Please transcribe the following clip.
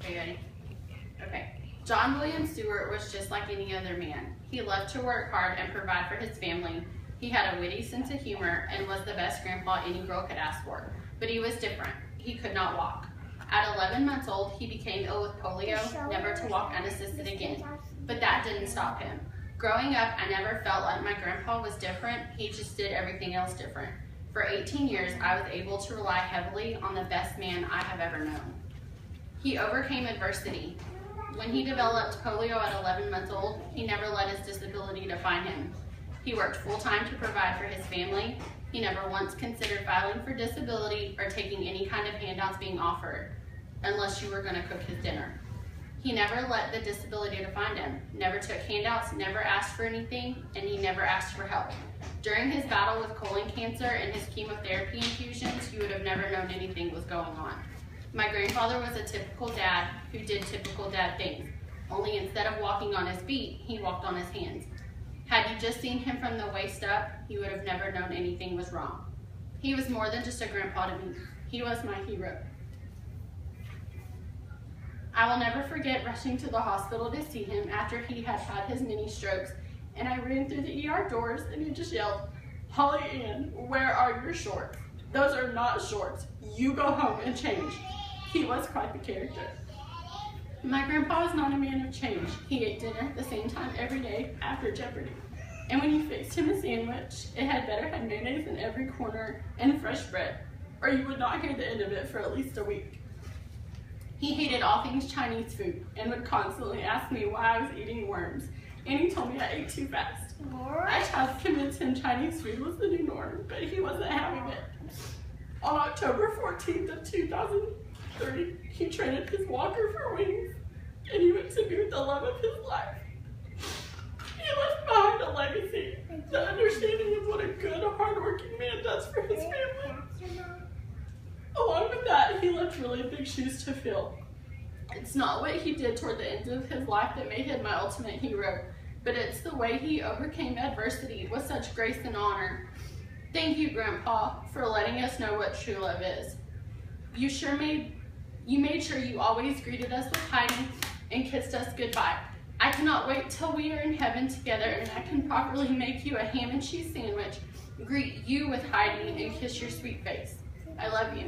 Are you ready? Okay. John William Stewart was just like any other man. He loved to work hard and provide for his family. He had a witty sense of humor and was the best grandpa any girl could ask for. But he was different. He could not walk. At 11 months old, he became ill with polio, never to walk unassisted again. But that didn't stop him. Growing up, I never felt like my grandpa was different. He just did everything else different. For 18 years, I was able to rely heavily on the best man I have ever known. He overcame adversity. When he developed polio at 11 months old, he never let his disability define him. He worked full-time to provide for his family. He never once considered filing for disability or taking any kind of handouts being offered, unless you were going to cook his dinner. He never let the disability define him, never took handouts, never asked for anything, and he never asked for help. During his battle with colon cancer and his chemotherapy infusions, you would have never known anything was going on. My grandfather was a typical dad who did typical dad things, only instead of walking on his feet, he walked on his hands. Had you just seen him from the waist up, you would have never known anything was wrong. He was more than just a grandpa to me. He was my hero. I will never forget rushing to the hospital to see him after he had had his mini strokes, and I ran through the ER doors and he just yelled, "Holly Ann, where are your shorts? Those are not shorts. You go home and change." He was quite the character. My grandpa was not a man of change. He ate dinner at the same time every day after Jeopardy. And when you fixed him a sandwich, it had better have mayonnaise in every corner and fresh bread, or you would not hear the end of it for at least a week. He hated all things Chinese food and would constantly ask me why I was eating worms, and he told me I ate too fast. I tried to convince him Chinese food was the new norm, but he wasn't having it. On October 14th of 2003, he traded his walker for wings, and he went to be with the love of his life. He left behind a legacy, the understanding of what a good, hardworking man does for his family. Along with that, he left really big shoes to fill. It's not what he did toward the end of his life that made him my ultimate hero, but it's the way he overcame adversity with such grace and honor. Thank you, Grandpa, for letting us know what true love is. You made sure you always greeted us with Heidi and kissed us goodbye. I cannot wait till we are in heaven together and I can properly make you a ham and cheese sandwich, greet you with Heidi, and kiss your sweet face. I love you.